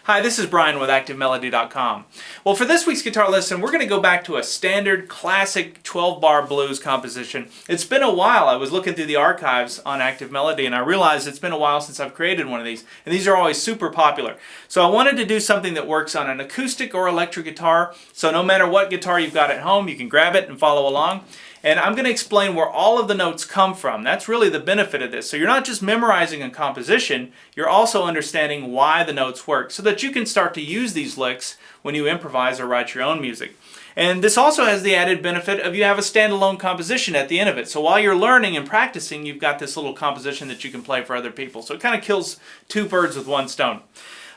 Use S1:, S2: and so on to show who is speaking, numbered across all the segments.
S1: Hi, this is Brian with ActiveMelody.com. Well, for this week's guitar lesson, we're going to go back to a standard classic 12-bar blues composition. It's been a while. I was looking through the archives on Active Melody and I realized it's been a while since I've created one of these. And these are always super popular. So I wanted to do something that works on an acoustic or electric guitar. So no matter what guitar you've got at home, you can grab it and follow along. And I'm going to explain where all of the notes come from. That's really the benefit of this. So you're not just memorizing a composition, you're also understanding why the notes work so that you can start to use these licks when you improvise or write your own music. And this also has the added benefit of you have a standalone composition at the end of it. So while you're learning and practicing, you've got this little composition that you can play for other people. So it kind of kills two birds with one stone.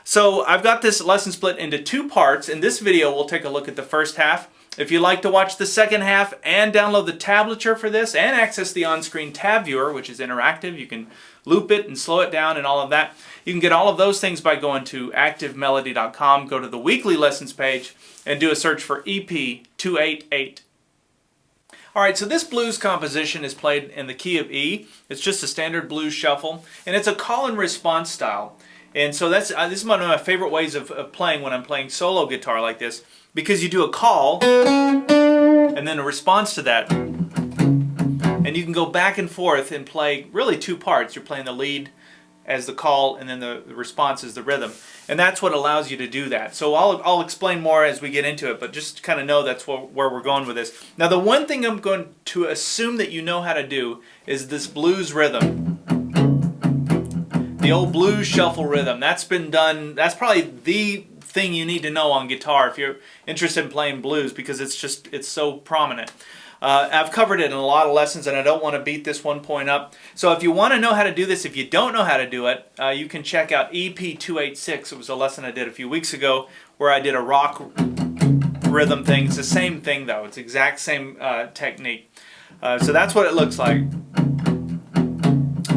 S1: So I've got this lesson split into two parts. In this video, we'll take a look at the first half. If you'd like to watch the second half and download the tablature for this and access the on-screen tab viewer, which is interactive, you can loop it and slow it down and all of that. You can get all of those things by going to ActiveMelody.com, go to the weekly lessons page, and do a search for EP288. Alright, so this blues composition is played in the key of E. It's just a standard blues shuffle, and it's a call and response style. And so this is one of my favorite ways of playing when I'm playing solo guitar like this, because you do a call and then a response to that. And you can go back and forth and play really two parts. You're playing the lead as the call and then the response is the rhythm. And that's what allows you to do that. So I'll explain more as we get into it, but just kind of know that's where we're going with this. Now the one thing I'm going to assume that you know how to do is this blues rhythm. The old blues shuffle rhythm. That's been done, that's probably the thing you need to know on guitar if you're interested in playing blues, because it's so prominent. I've covered it in a lot of lessons and I don't want to beat this one point up. So if you want to know how to do this, if you don't know how to do it, you can check out EP286. It was a lesson I did a few weeks ago where I did a rock rhythm thing. It's the same thing though. It's the exact same technique. So that's what it looks like.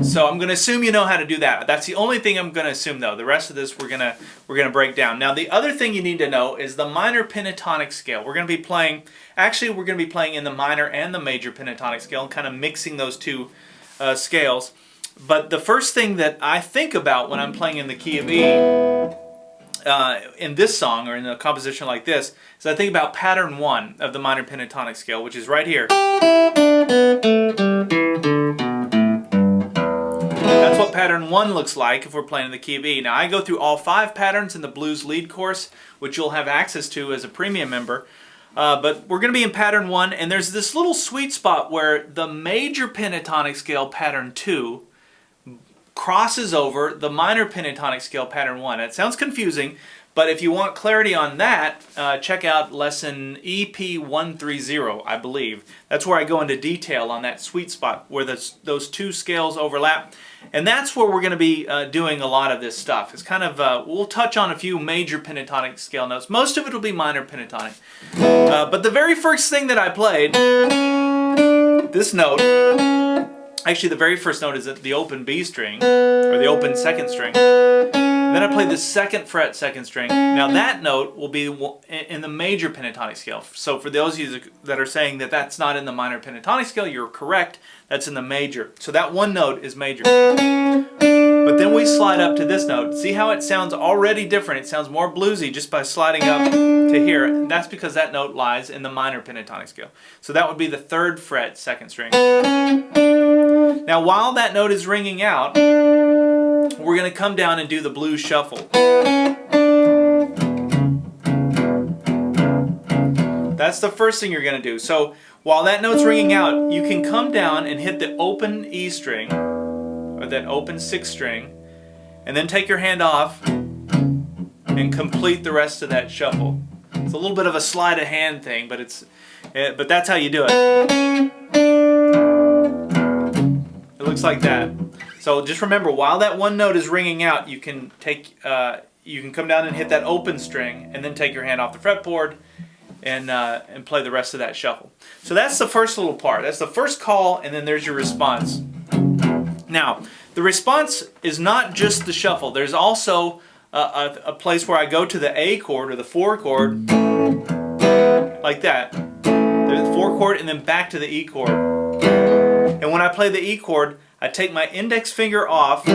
S1: So I'm going to assume you know how to do that. That's the only thing I'm going to assume though. The rest of this we're going to break down. Now the other thing you need to know is the minor pentatonic scale. We're going to be playing, actually we're going to be playing in the minor and the major pentatonic scale and kind of mixing those two scales. But the first thing that I think about when I'm playing in the key of E in this song or in a composition like this is I think about pattern 1 of the minor pentatonic scale, which is right here. That's what pattern 1 looks like if we're playing in the key of E. Now I go through all 5 patterns in the blues lead course, which you'll have access to as a premium member. But we're going to be in pattern 1, and there's this little sweet spot where the major pentatonic scale pattern 2 crosses over the minor pentatonic scale pattern 1. It sounds confusing, but if you want clarity on that, check out lesson EP130, I believe. That's where I go into detail on that sweet spot where those two scales overlap. And that's where we're going to be doing a lot of this stuff. It's kind of, we'll touch on a few major pentatonic scale notes. Most of it will be minor pentatonic. But the very first thing that I played, this note, actually the very first note is the open B string, or the open second string. Then I play the 2nd fret 2nd string. Now that note will be in the major pentatonic scale. So for those of you that are saying that that's not in the minor pentatonic scale, you're correct. That's in the major. So that one note is major. But then we slide up to this note. See how it sounds already different? It sounds more bluesy just by sliding up to here. And that's because that note lies in the minor pentatonic scale. So that would be the 3rd fret 2nd string. Now while that note is ringing out, we're going to come down and do the blues shuffle. That's the first thing you're going to do. So while that note's ringing out, you can come down and hit the open E string, or that open 6th string, and then take your hand off and complete the rest of that shuffle. It's a little bit of a sleight of hand thing, but that's how you do it. It looks like that. So just remember, while that one note is ringing out, you can come down and hit that open string, and then take your hand off the fretboard and play the rest of that shuffle. So that's the first little part. That's the first call, and then there's your response. Now, the response is not just the shuffle. There's also a place where I go to the A chord or the 4 chord, like that. The 4 chord, and then back to the E chord. And when I play the E chord, I take my index finger off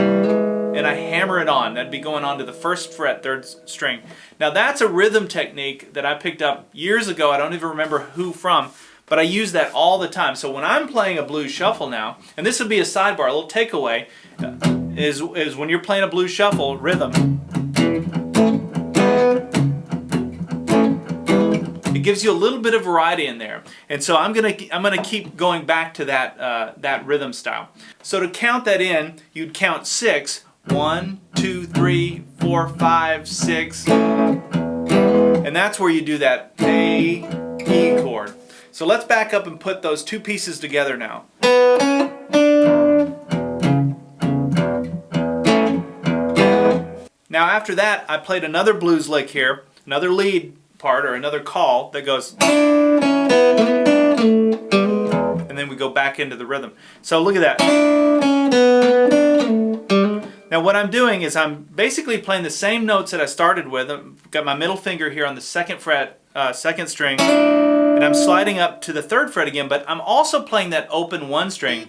S1: and I hammer it on. That'd be going on to the 1st fret, 3rd string. Now that's a rhythm technique that I picked up years ago. I don't even remember who from, but I use that all the time. So when I'm playing a blues shuffle now, and this would be a sidebar, a little takeaway, is when you're playing a blues shuffle rhythm, it gives you a little bit of variety in there. And so I'm gonna keep going back to that rhythm style. So to count that in, you'd count 6. 1, 2, 3, 4, 5, 6. And that's where you do that A, E chord. So let's back up and put those two pieces together now. Now after that, I played another blues lick here, another lead part or another call that goes, and then we go back into the rhythm. So look at that. Now what I'm doing is I'm basically playing the same notes that I started with. I've got my middle finger here on the 2nd fret, 2nd string, and I'm sliding up to the 3rd fret again, but I'm also playing that open 1 string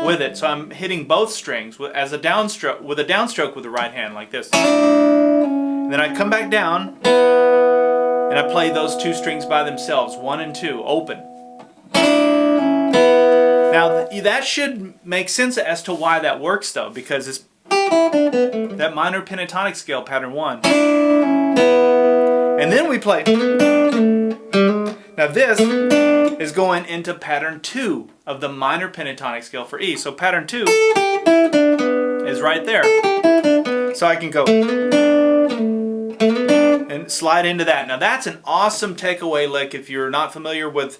S1: with it. So I'm hitting both strings with a downstroke with the right hand like this. And then I come back down and I play those 2 strings by themselves, 1 and 2, open. Now that should make sense as to why that works though, because it's that minor pentatonic scale, pattern 1. And then we play. Now this is going into pattern 2 of the minor pentatonic scale for E. So pattern 2 is right there. So I can go and slide into that. Now that's an awesome takeaway lick if you're not familiar with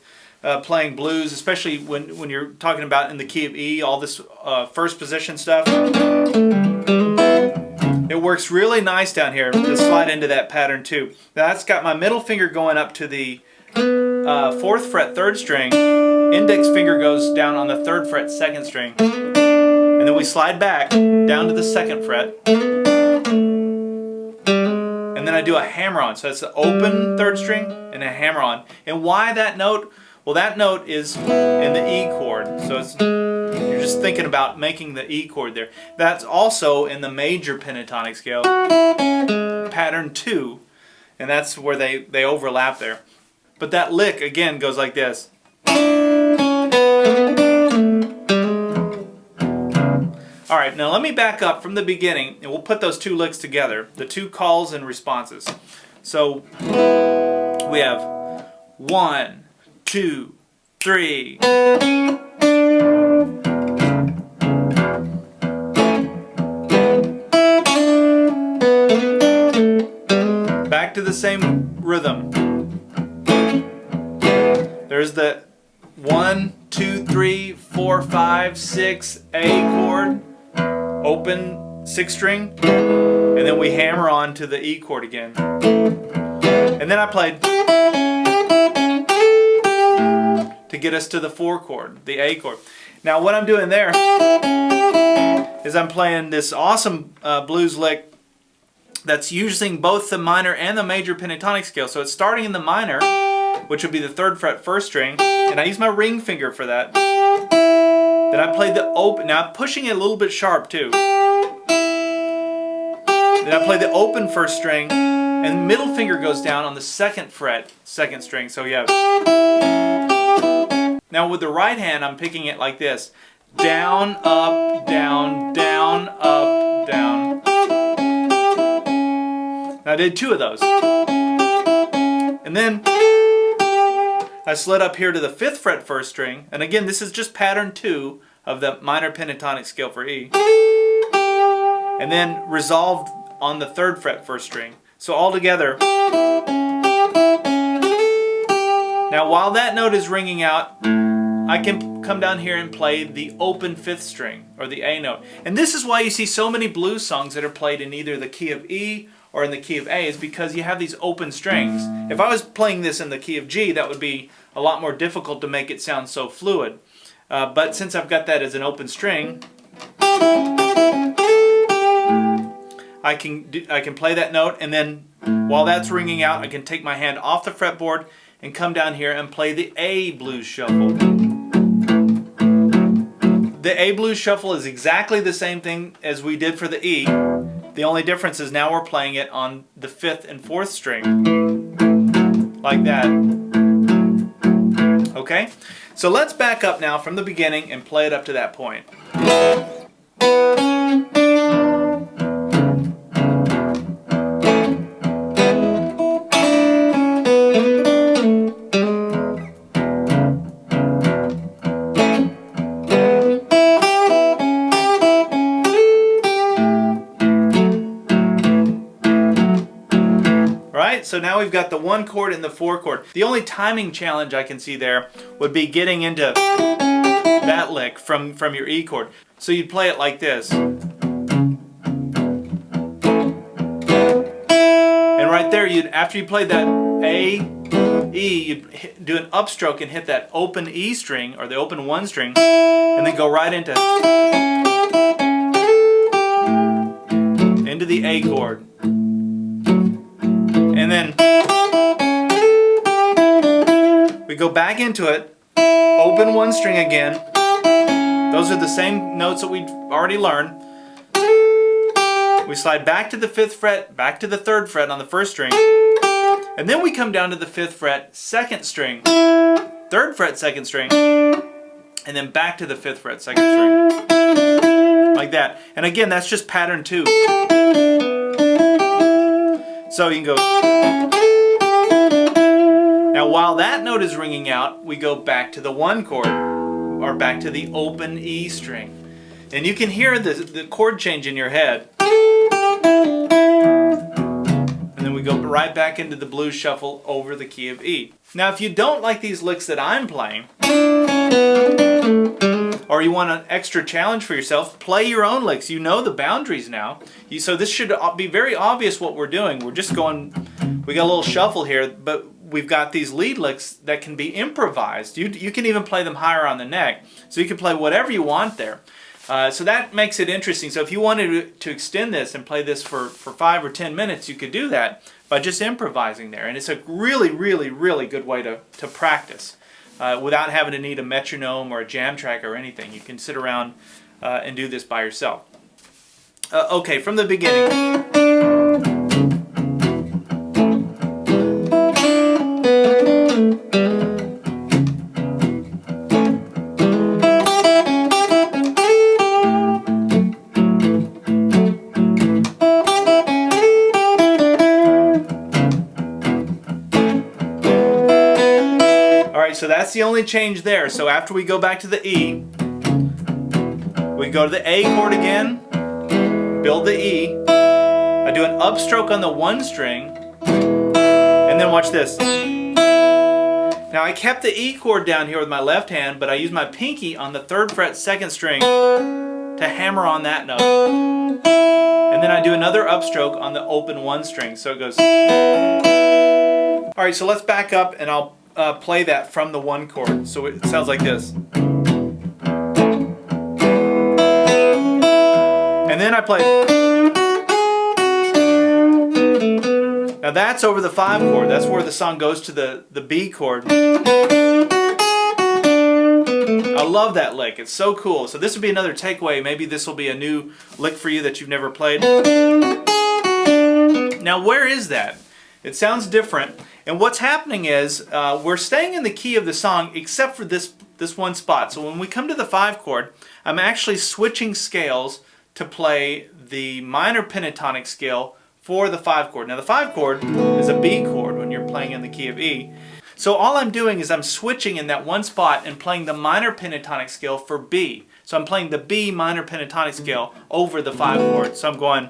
S1: playing blues, especially when you're talking about in the key of E, all this 1st position stuff. It works really nice down here to slide into that pattern 2. Now that's got my middle finger going up to the 4th fret 3rd string, index finger goes down on the 3rd fret 2nd string, and then we slide back down to the 2nd fret, and then I do a hammer on. So that's the open 3rd string and a hammer on. And why that note? Well, that note is in the E chord, so you're just thinking about making the E chord there. That's also in the major pentatonic scale, pattern 2, and that's where they overlap there. But that lick, again, goes like this. Alright, now let me back up from the beginning, and we'll put those 2 licks together, the 2 calls and responses. So, we have 1, 2, 3. Back to the same rhythm. There's the 1, 2, 3, 4, 5, 6 A chord, open 6th string, and then we hammer on to the E chord again. And then I played to get us to the 4 chord, the A chord. Now what I'm doing there is I'm playing this awesome blues lick that's using both the minor and the major pentatonic scale. So it's starting in the minor, which would be the 3rd fret 1st string, and I use my ring finger for that. Then I play the open, now I'm pushing it a little bit sharp too. Then I play the open 1st string, and middle finger goes down on the 2nd fret 2nd string. So you have. Now with the right hand, I'm picking it like this. Down, up, down, down, up, down. Now I did 2 of those. And then I slid up here to the 5th fret 1st string. And again, this is just pattern 2 of the minor pentatonic scale for E. And then resolved on the 3rd fret 1st string. So all together. Now while that note is ringing out, I can come down here and play the open 5th string, or the A note. And this is why you see so many blues songs that are played in either the key of E or in the key of A, is because you have these open strings. If I was playing this in the key of G, that would be a lot more difficult to make it sound so fluid. But since I've got that as an open string, I can play that note, and then while that's ringing out, I can take my hand off the fretboard and come down here and play the A blues shuffle. The A blues shuffle is exactly the same thing as we did for the E. The only difference is now we're playing it on the 5th and 4th string, like that. Okay? So let's back up now from the beginning and play it up to that point. So now we've got the 1 chord and the 4 chord. The only timing challenge I can see there would be getting into that lick from your E chord. So you'd play it like this. And right there, after you played that A, E, you'd do an upstroke and hit that open E string, or the open 1 string, and then go right into the A chord. And then we go back into it, open 1 string again. Those are the same notes that we've already learned. We slide back to the 5th fret, back to the 3rd fret on the 1st string, and then we come down to the 5th fret, 2nd string, 3rd fret, 2nd string, and then back to the 5th fret, 2nd string, like that. And again, that's just pattern 2. So you can go. Now while that note is ringing out, we go back to the 1 chord, or back to the open E string. And you can hear the chord change in your head. And then we go right back into the blues shuffle over the key of E. Now if you don't like these licks that I'm playing, or you want an extra challenge for yourself, play your own licks. You know the boundaries now. So this should be very obvious what we're doing. We're just going, we got a little shuffle here, but we've got these lead licks that can be improvised. You can even play them higher on the neck. So you can play whatever you want there. So that makes it interesting. So if you wanted to extend this and play this for 5 or 10 minutes, you could do that by just improvising there. And it's a really, really, really good way to practice. Without having to need a metronome or a jam track or anything. You can sit around and do this by yourself. Okay, from the beginning. So that's the only change there. So after we go back to the E, we go to the A chord again, build the E, I do an upstroke on the 1 string, and then watch this. Now I kept the E chord down here with my left hand, but I used my pinky on the 3rd fret, 2nd string to hammer on that note. And then I do another upstroke on the open 1 string, so it goes. Alright, so let's back up and I'll play that from the 1 chord. So it sounds like this. And then I play. Now that's over the 5 chord. That's where the song goes to the B chord. I love that lick. It's so cool. So this would be another takeaway. Maybe this will be a new lick for you that you've never played. Now where is that? It sounds different. And what's happening is we're staying in the key of the song except for this one spot. So when we come to the 5 chord, I'm actually switching scales to play the minor pentatonic scale for the 5 chord. Now the 5 chord is a B chord when you're playing in the key of E. So all I'm doing is I'm switching in that one spot and playing the minor pentatonic scale for B. So I'm playing the B minor pentatonic scale over the 5 chord. So I'm going.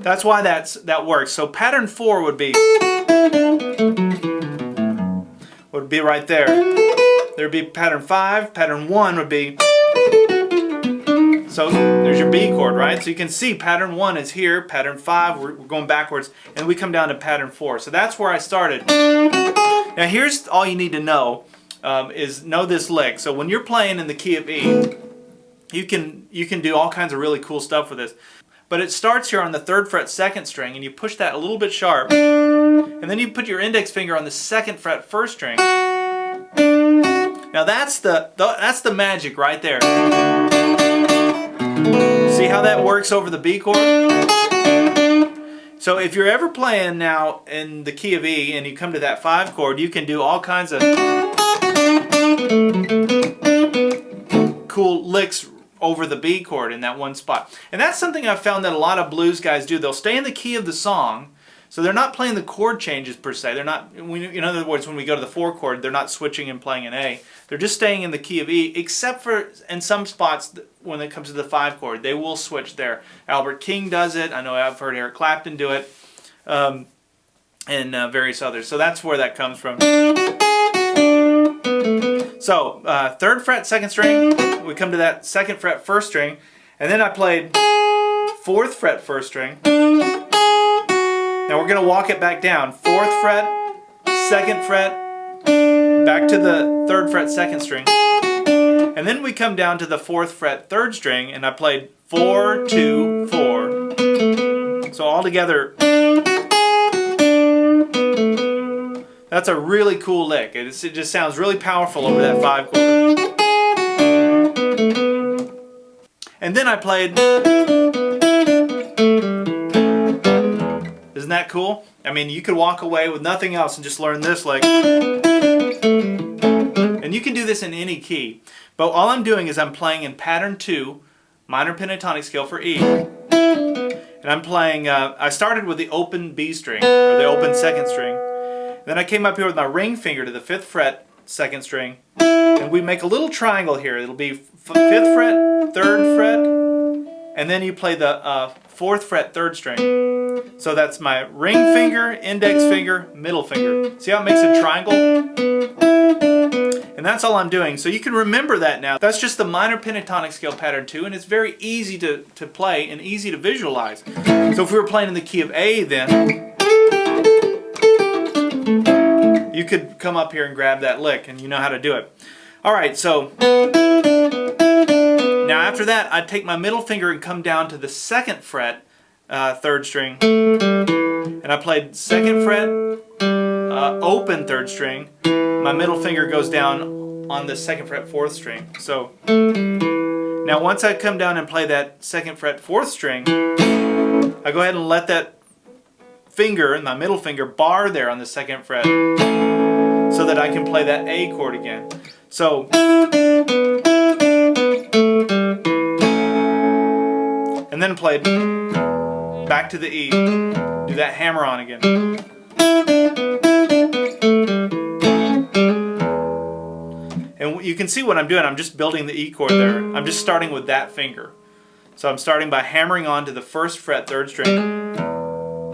S1: That's why that works. So pattern 4 would be right there. There'd be pattern 5. Pattern 1 would be. So there's your B chord, right? So you can see pattern 1 is here. Pattern 5, we're going backwards, and we come down to pattern 4. So that's where I started. Now here's all you need to know. Is know this lick. So when you're playing in the key of E, you can do all kinds of really cool stuff with this. But it starts here on the 3rd fret 2nd string, and you push that a little bit sharp, and then you put your index finger on the 2nd fret 1st string, Now that's the magic right there. See how that works over the B chord? So if you're ever playing now in the key of E and you come to that 5 chord, you can do all kinds of cool licks over the B chord in that one spot. And that's something I've found that a lot of blues guys do. They'll stay in the key of the song, so they're not playing the chord changes per se. They're not, in other words, when we go to the 4 chord, they're not switching and playing an A. They're just staying in the key of E, except for in some spots when it comes to the 5 chord. They will switch there. Albert King does it. I know I've heard Eric Clapton do it, and various others. So that's where that comes from. So 3rd fret, 2nd string. We come to that 2nd fret, 1st string, and then I played 4th fret, 1st string. Now we're going to walk it back down. 4th fret, 2nd fret, back to the 3rd fret, 2nd string. And then we come down to the 4th fret, 3rd string, and I played 4, 2, 4. So all together, that's a really cool lick. It just sounds really powerful over that 5 chord. And then I played... Isn't that cool? I mean, you could walk away with nothing else and just learn this lick. And you can do this in any key. But all I'm doing is I'm playing in pattern 2, minor pentatonic scale for E. And I'm playing, I started with the open B string, or the open 2nd string. Then I came up here with my ring finger to the 5th fret, 2nd string. And we make a little triangle here. It'll be 5th fret, 3rd fret, and then you play the 4th fret, 3rd string. So that's my ring finger, index finger, middle finger. See how it makes a triangle? And that's all I'm doing. So you can remember that now. That's just the minor pentatonic scale pattern 2, and it's very easy to play and easy to visualize. So if we were playing in the key of A then, you could come up here and grab that lick, and you know how to do it. Alright, so now after that, I take my middle finger and come down to the 2nd fret, 3rd string, and I played 2nd fret, open 3rd string. My middle finger goes down on the 2nd fret, 4th string. So now once I come down and play that 2nd fret, 4th string, I go ahead and let that finger, my middle finger, bar there on the 2nd fret so that I can play that A chord again. So and then played back to the E, do that hammer on again. And you can see what I'm doing. I'm just building the E chord there. I'm just starting with that finger. So I'm starting by hammering on to the 1st fret, 3rd string,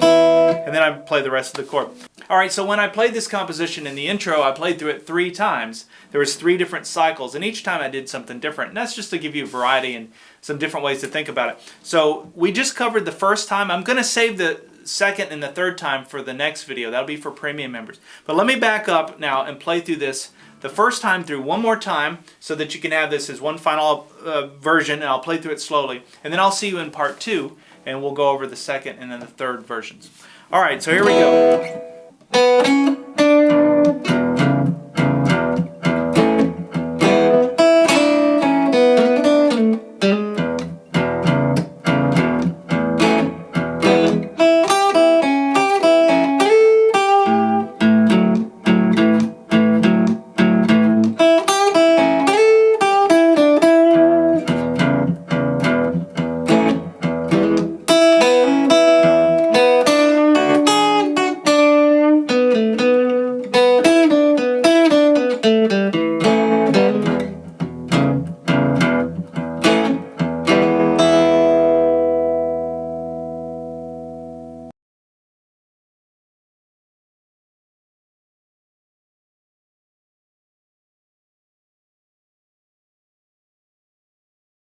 S1: and then I play the rest of the chord. Alright, so when I played this composition in the intro, I played through it 3 times. There was 3 different cycles, and each time I did something different. And that's just to give you variety and some different ways to think about it. So we just covered the first time. I'm going to save the 2nd and the 3rd time for the next video. That'll be for premium members. But let me back up now and play through this the first time through one more time so that you can have this as one final version, and I'll play through it slowly. And then I'll see you in part 2, and we'll go over the 2nd and then the 3rd versions. Alright, so here we go.